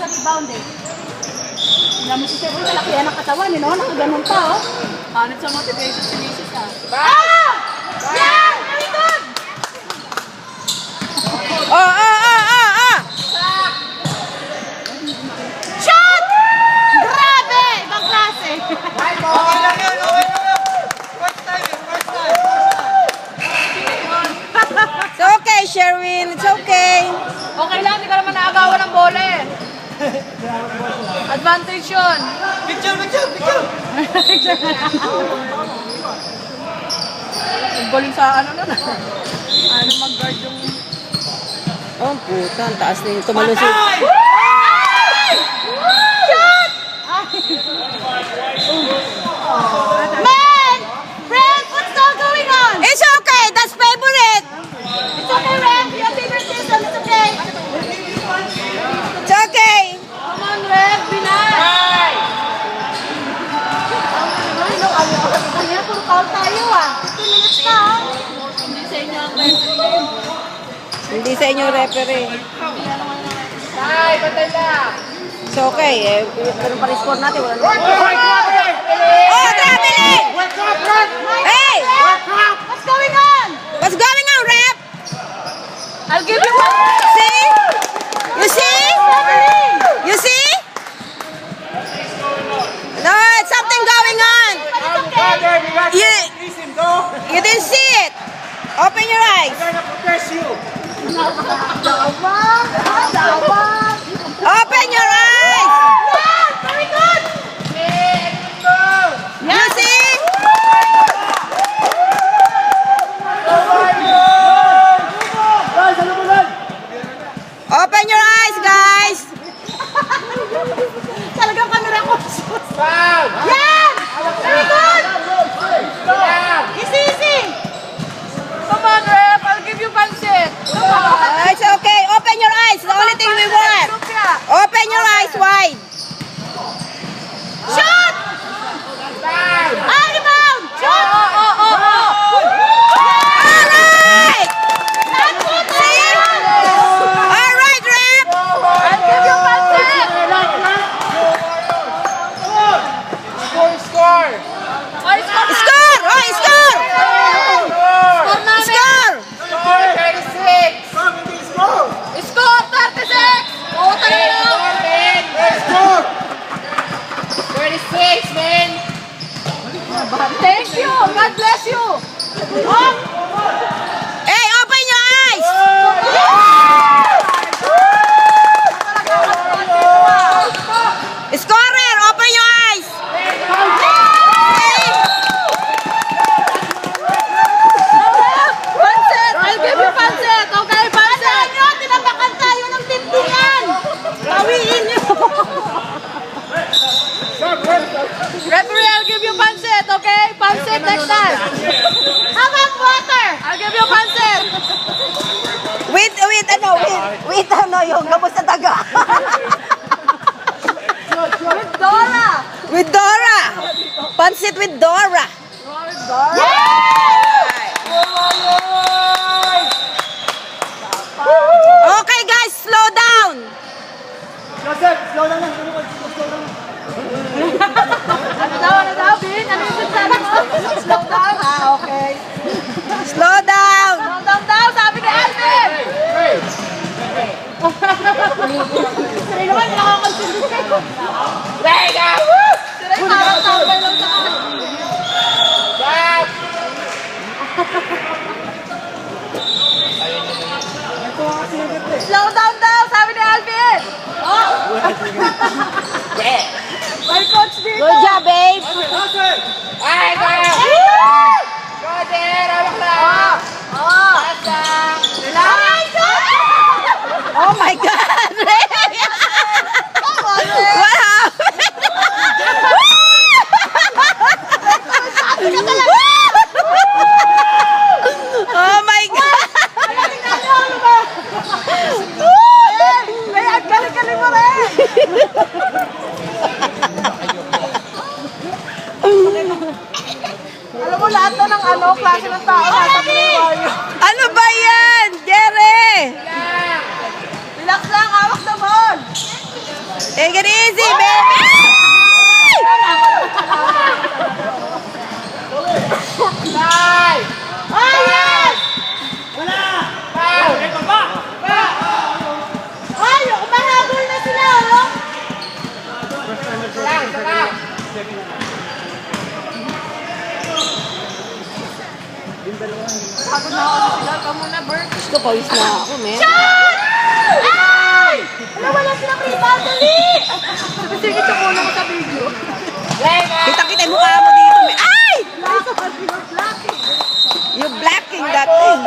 sa rebound eh. Tingnan mo si Sir, uy, malaki yan ang katawan, no? Nakaganon pa, oh. Hanap sa motivation si Mrs. ah. Ah! Yan! Very good! Shot! Grabe! Ibang klase. Okay lang yan, okay lang yan. First time. It's okay, Sherwin. It's okay. Okay lang, hindi ka naman naagawan ng bola eh. Advantage yun. Picture. Galing sa ano nun. Ano mag-guard yung... Oh, puta. Ang taas na yung tumalon si... Shot! Man! Ren, what's all going on? It's okay. That's favorite. It's okay, Ren. Your favorite season. It's okay. It's okay. Come on, Ren. Binay! Kaya puro foul tayo ah. 15 minutes na ah. Hindi sa inyo ang referee. Hindi sa inyo referee. Ay, patay lang. It's okay. Eh, pero pa rin score natin. Wala na. Oh, traveling! Hey! What's going on? What's going on, ref? I'll give you one. See? You see? You see? No, it's something going on. You didn't see it. Open your eyes. Open your eyes. Very good. You see? Open your eyes, guys. Talagang camera ko. Yan! Very good. Easy. Come on, ref. I'll give you pancit. It's okay. Open your eyes. The only thing we want. Open your eyes wide. Shoot! Ah, rebound! Shoot! All right. See? All right, ref. I'll give you pancit. Score! Ay, score! Score! Oh, score! Score namin. Score! Score 36! Score 36! Oo, tayo lang. Score! 36, man! Thank you. God bless you. Oh! Hey, open your eyes. Scorer, open your eyes. Pancit! I'll give you pancit. Okay, pancit. Ano nyo? Tinabakan tayo ng tindihan. Bawiin nyo. Referee, I'll give you pancit, okay? Pancit next time. How about water? I'll give you pancit. With yung gabos sa daga. With Dora. With Dora. Pansit with Dora. Okay, guys, slow down. Ano daw, Bin? Ano yung sabi mo? Slow down? Ah, okay. Slow down. Slow down daw, sabi ni Alvin. Sino naman nakakonsindi kayo? Wega! Sino yung parang tambay lang sa akin? Slow down daw, sabi ni Alvin. Oh! My coach dito. Good job, babe. Ay, kaya! Go there! Hawak lang! Oh my God. What happened? Oh my God. May ang galing-galing mo rin. Take it easy, baby! Oh, yes! Ay, umahabol na sila, oh! Pagod na ako sa sila. Ikaw muna, Bert. Gusto, pawis na ako, men. Ay! Wala, wala silang rebound. Dali! Sige, muna ko sa video. Kita-kita yung mukha mo dito, men. Ay! Blocking. You're blocking that thing.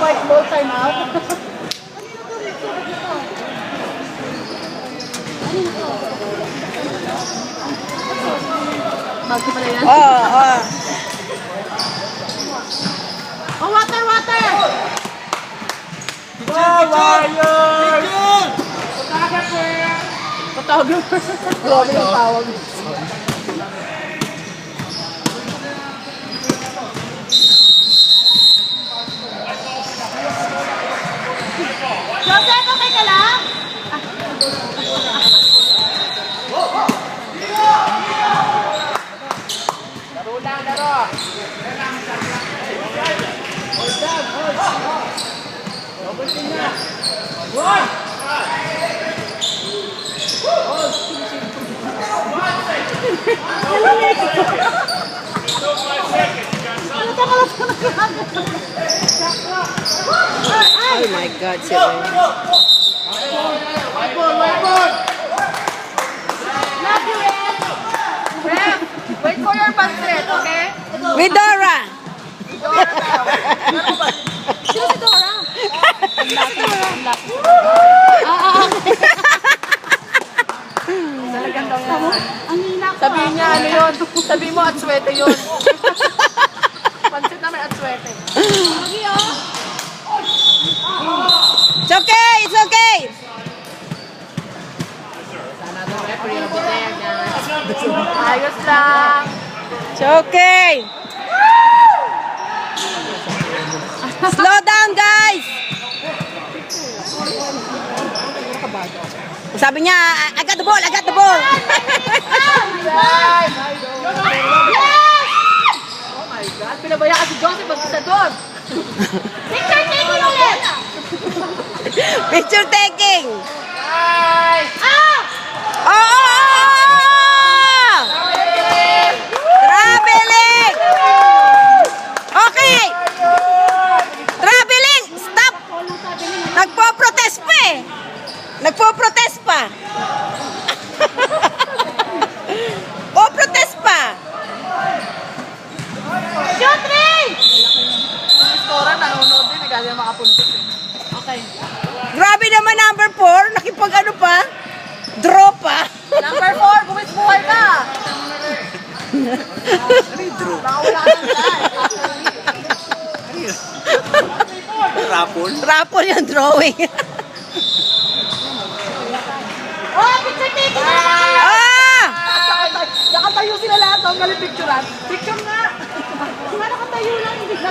White ball time out. Bagay pala yan. Oh. Oh, water! Patawag mo. Grabe yung tawag. Joseph, okay ka lang? Oh my God, si Ren. Love you, Ren. Rem, wait for your pancit, okay? With Dora. Sino si Dora? Talagang daw yan. Ang hina ko. Sabihin niya, ano yun? Sabihin mo, atswete yun. Pancit namin, atswete. Lagi, oh. It's okay, it's okay. Ayos lang. It's okay. Slow down, guys. Sabi niya, I got the ball, I got the ball. Yes! Oh my God, pinabayaan si Joseph mag-isa doon. Picture taking ulit! Picture taking. Ah! Oh! Traveling. Okay. Traveling. Stop. Nagpo-protest pa eh. Nagpo-protest pa. Protest pa. Shoot, Ray! Scorer, nanonood din. Nagkali na makapuntik eh. Okay. Grabe naman number 4. Nakipag ano pa? Draw pa. Number 4, buwis buhay ka! Baka wala ka ng life. Rapol yung drawing. Oh, picture taking na! Ah! Nakatayo sila lahat. Ang galing picturean. Picture nga! Nakatayo lang. Hindi na